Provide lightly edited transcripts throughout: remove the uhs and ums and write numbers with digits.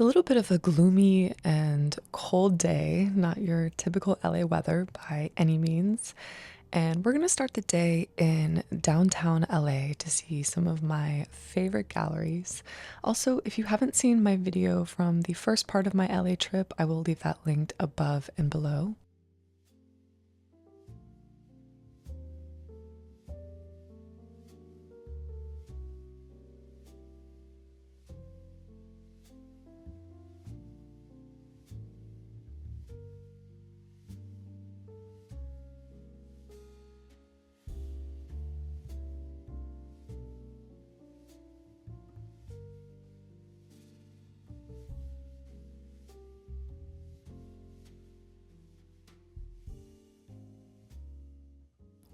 It's a little bit of a gloomy and cold day, not your typical LA weather by any means. And we're going to start the day in downtown LA to see some of my favorite galleries. Also, if you haven't seen my video from the first part of my LA trip, I will leave that linked above and below.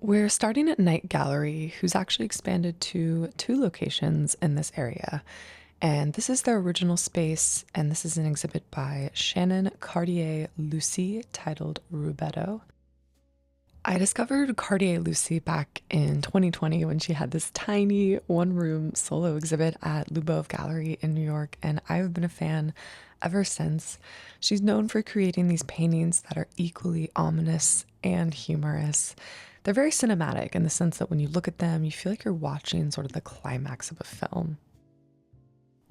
We're starting at Night Gallery, who's actually expanded to two locations in this area. And this is their original space, and this is an exhibit by Shannon Cartier Lucy titled Rubetto. I discovered Cartier Lucy back in 2020 when she had this tiny one room solo exhibit at Lubov Gallery in New York, and I've been a fan ever since. She's known for creating these paintings that are equally ominous and humorous. They're very cinematic in the sense that when you look at them, you feel like you're watching sort of the climax of a film.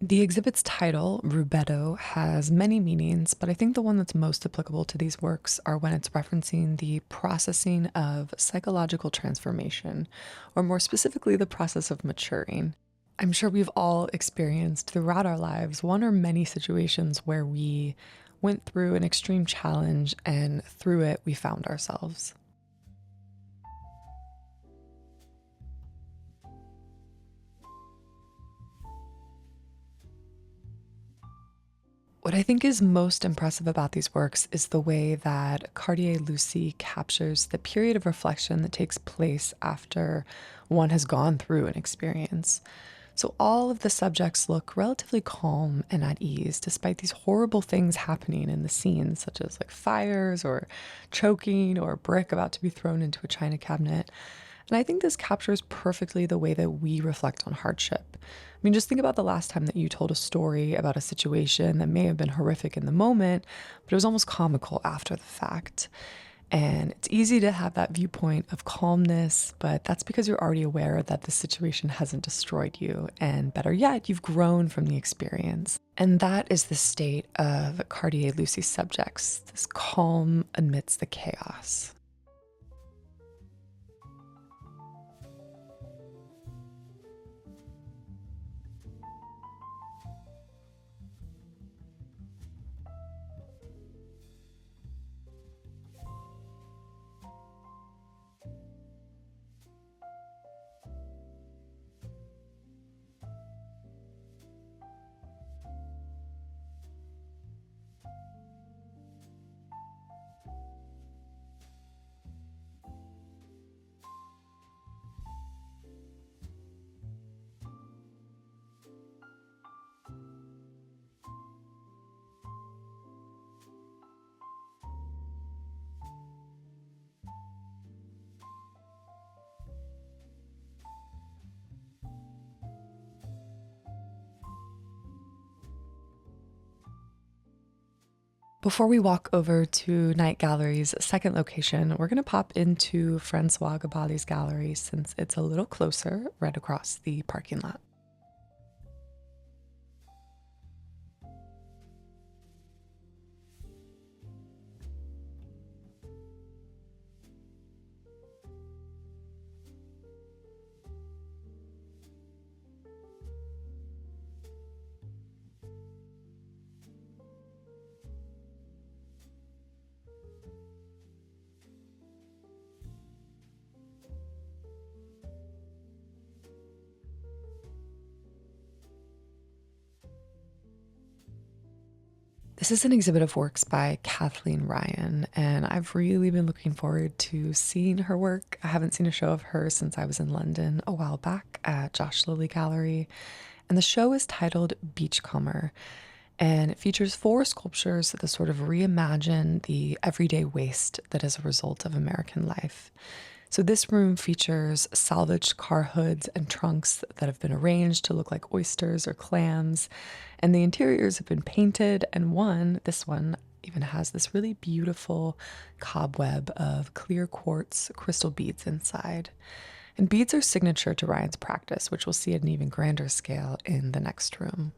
The exhibit's title, Rubetto, has many meanings, but I think the one that's most applicable to these works are when it's referencing the processing of psychological transformation, or more specifically, the process of maturing. I'm sure we've all experienced throughout our lives one or many situations where we went through an extreme challenge and through it we found ourselves. What I think is most impressive about these works is the way that Cartier Lucy captures the period of reflection that takes place after one has gone through an experience. So all of the subjects look relatively calm and at ease, despite these horrible things happening in the scenes, such as like fires or choking or a brick about to be thrown into a china cabinet. And I think this captures perfectly the way that we reflect on hardship. I mean, just think about the last time that you told a story about a situation that may have been horrific in the moment, but it was almost comical after the fact. And it's easy to have that viewpoint of calmness, but that's because you're already aware that the situation hasn't destroyed you. And better yet, you've grown from the experience. And that is the state of Cartier Lucy's subjects, this calm amidst the chaos. Before we walk over to Night Gallery's second location, we're going to pop into Francois Ghebaly's gallery since it's a little closer, right across the parking lot. This is an exhibit of works by Kathleen Ryan, and I've really been looking forward to seeing her work. I haven't seen a show of hers since I was in London a while back at Josh Lilly Gallery, and the show is titled Beachcomber, and it features four sculptures that sort of reimagine the everyday waste that is a result of American life. So this room features salvaged car hoods and trunks that have been arranged to look like oysters or clams, and the interiors have been painted, and this one, even has this really beautiful cobweb of clear quartz crystal beads inside. And beads are signature to Ryan's practice, which we'll see at an even grander scale in the next room.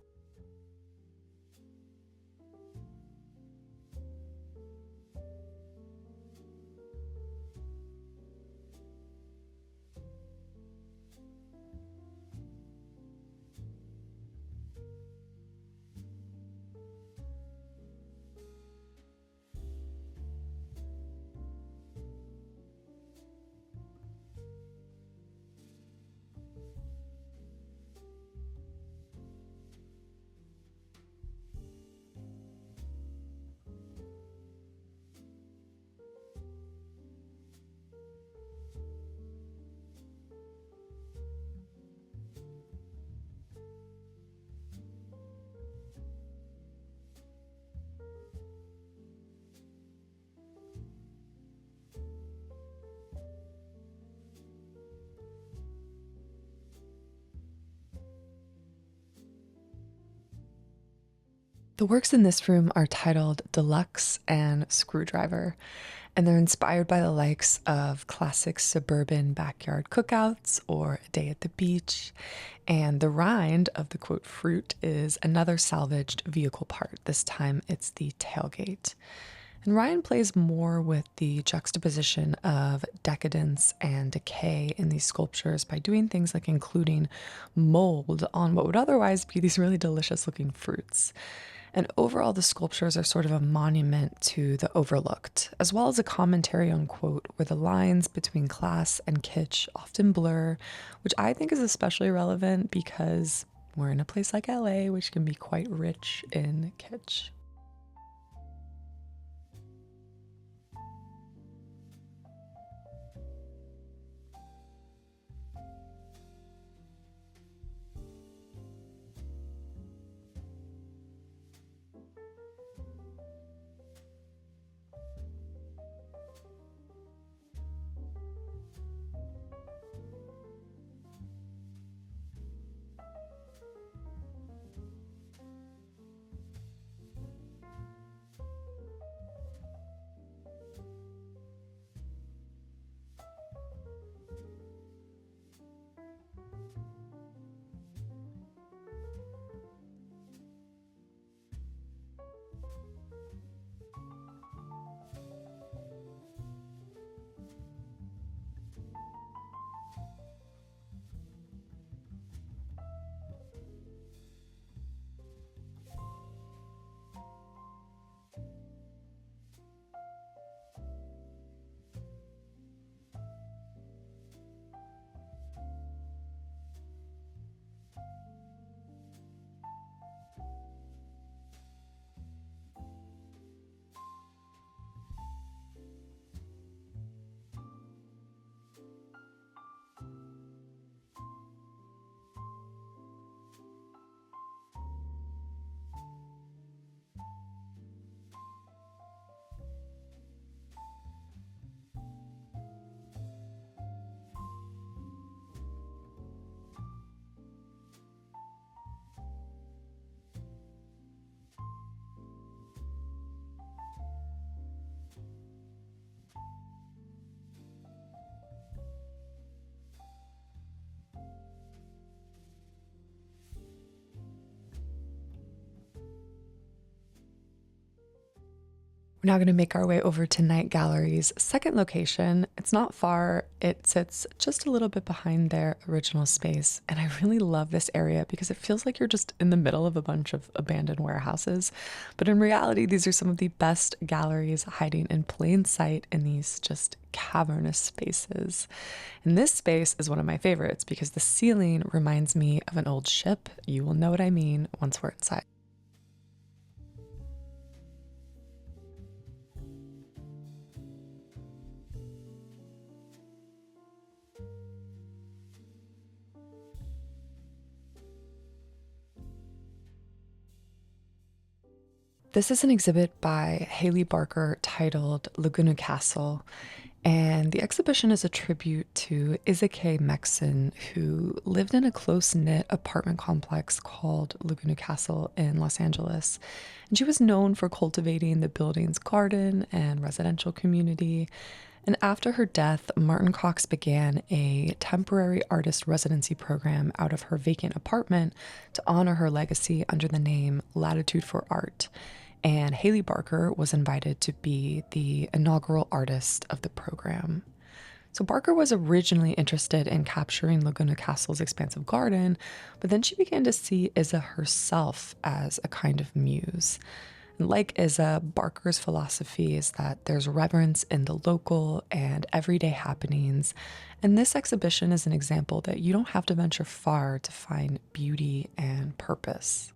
The works in this room are titled Deluxe and Screwdriver, and they're inspired by the likes of classic suburban backyard cookouts or a day at the beach. And the rind of the quote fruit is another salvaged vehicle part. This time it's the tailgate. And Ryan plays more with the juxtaposition of decadence and decay in these sculptures by doing things like including mold on what would otherwise be these really delicious looking fruits. And overall, the sculptures are sort of a monument to the overlooked, as well as a commentary on quote, where the lines between class and kitsch often blur, which I think is especially relevant because we're in a place like LA, which can be quite rich in kitsch. We're now going to make our way over to Night Gallery's second location. It's not far. It sits just a little bit behind their original space. And I really love this area because it feels like you're just in the middle of a bunch of abandoned warehouses. But in reality, these are some of the best galleries hiding in plain sight in these just cavernous spaces. And this space is one of my favorites because the ceiling reminds me of an old ship. You will know what I mean once we're inside. This is an exhibit by Haley Barker titled Laguna Castle, And the exhibition is a tribute to Izake Mexon, who lived in a close-knit apartment complex called Laguna Castle in Los Angeles. And she was known for cultivating the building's garden and residential community. And after her death, Martin Cox began a temporary artist residency program out of her vacant apartment to honor her legacy under the name Latitude for Art. And Haley Barker was invited to be the inaugural artist of the program. So Barker was originally interested in capturing Laguna Castle's expansive garden, but then she began to see Isa herself as a kind of muse. And like Isa, Barker's philosophy is that there's reverence in the local and everyday happenings, and this exhibition is an example that you don't have to venture far to find beauty and purpose.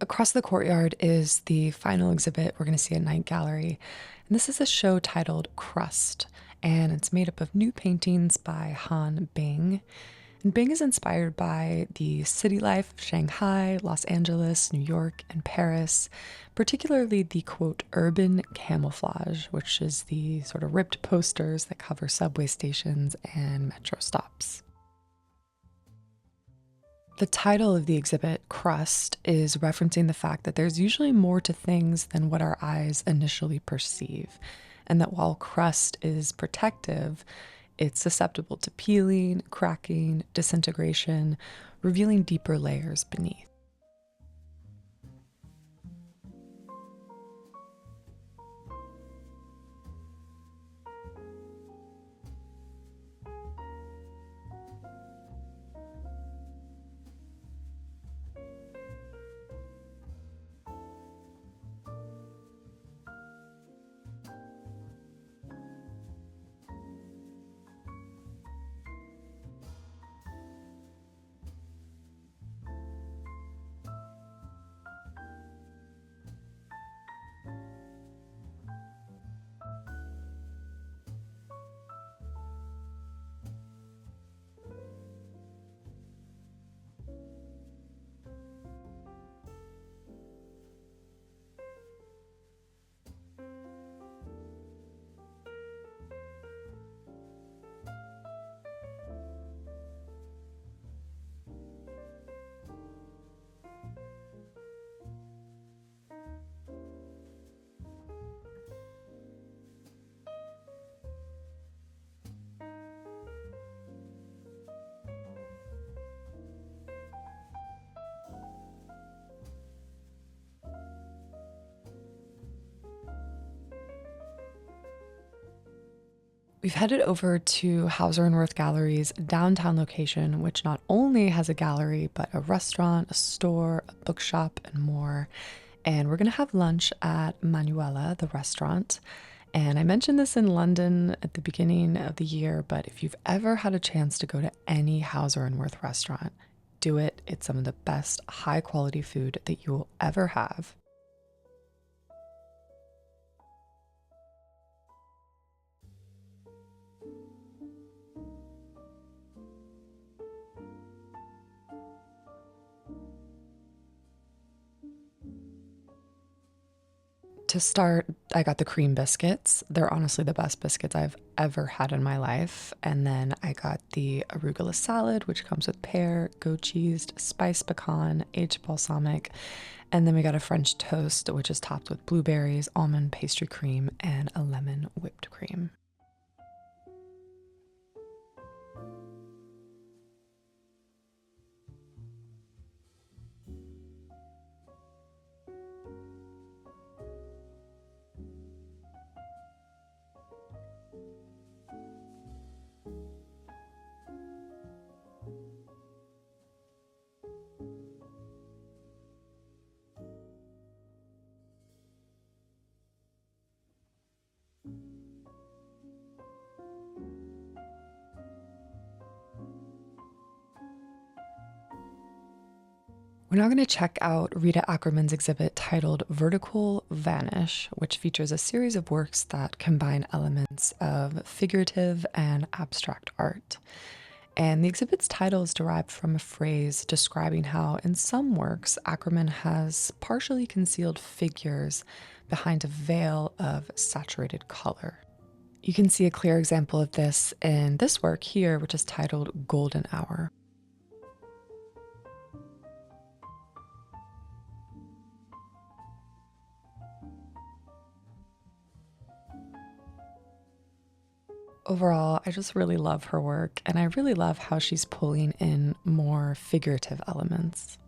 Across the courtyard is the final exhibit we're going to see at Night Gallery. And this is a show titled Crust, and it's made up of new paintings by Han Bing. And Bing is inspired by the city life of Shanghai, Los Angeles, New York, and Paris, particularly the quote, urban camouflage, which is the sort of ripped posters that cover subway stations and metro stops. The title of the exhibit, Crust, is referencing the fact that there's usually more to things than what our eyes initially perceive, and that while crust is protective, it's susceptible to peeling, cracking, disintegration, revealing deeper layers beneath. We've headed over to Hauser Wirth Gallery's downtown location, which not only has a gallery, but a restaurant, a store, a bookshop, and more. And we're going to have lunch at Manuela, the restaurant. And I mentioned this in London at the beginning of the year, but if you've ever had a chance to go to any Hauser Wirth restaurant, do it. It's some of the best high quality food that you will ever have. To start, I got the cream biscuits. They're honestly the best biscuits I've ever had in my life. And then I got the arugula salad, which comes with pear, goat cheese, spiced pecan, aged balsamic. And then we got a French toast, which is topped with blueberries, almond pastry cream, and a lemon whipped cream. We're now going to check out Rita Ackerman's exhibit titled Vertical Vanish, which features a series of works that combine elements of figurative and abstract art. And the exhibit's title is derived from a phrase describing how, in some works, Ackerman has partially concealed figures behind a veil of saturated color. You can see a clear example of this in this work here, which is titled Golden Hour. Overall, I just really love her work, and I really love how she's pulling in more figurative elements.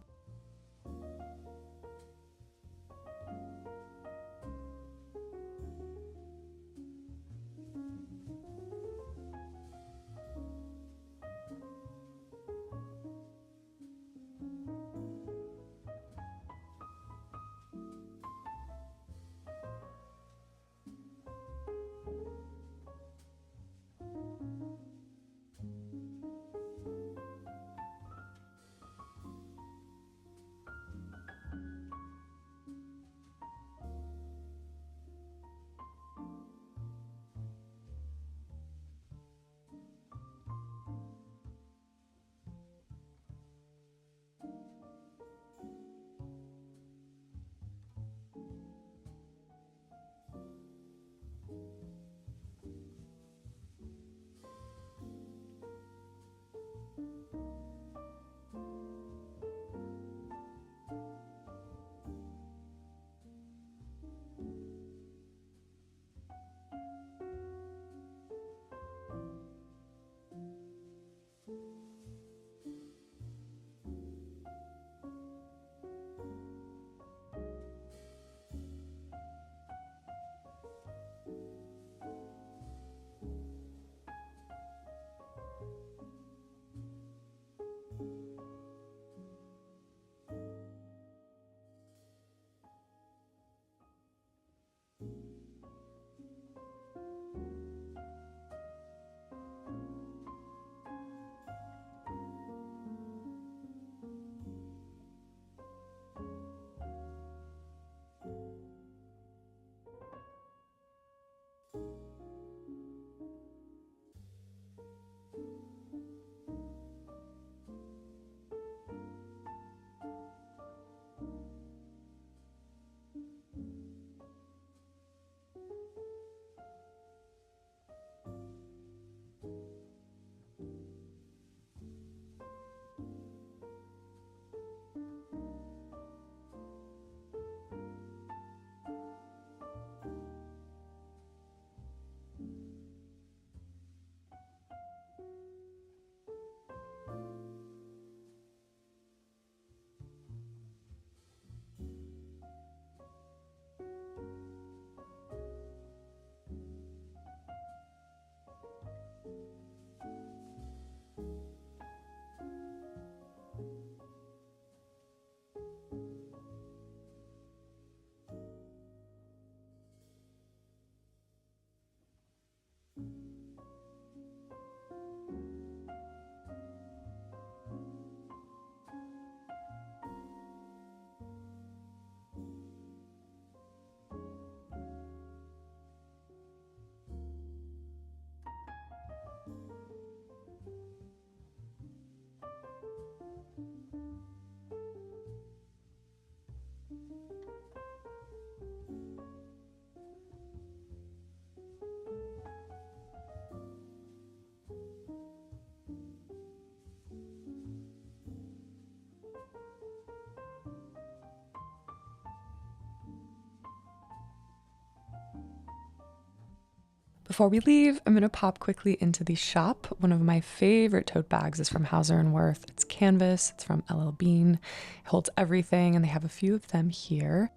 Before we leave, I'm going to pop quickly into the shop. One of my favorite tote bags is from Hauser Wirth. It's canvas, it's from LL Bean. It holds everything, and they have a few of them here.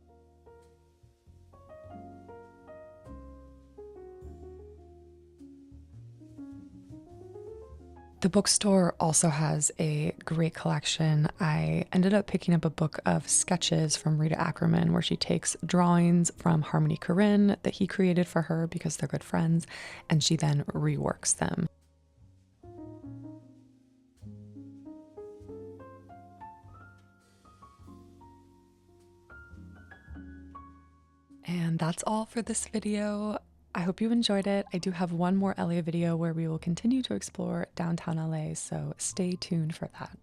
The bookstore also has a great collection. I ended up picking up a book of sketches from Rita Ackerman where she takes drawings from Harmony Korine that he created for her because they're good friends, and she then reworks them. And that's all for this video. I hope you enjoyed it. I do have one more LA video where we will continue to explore downtown LA, so stay tuned for that.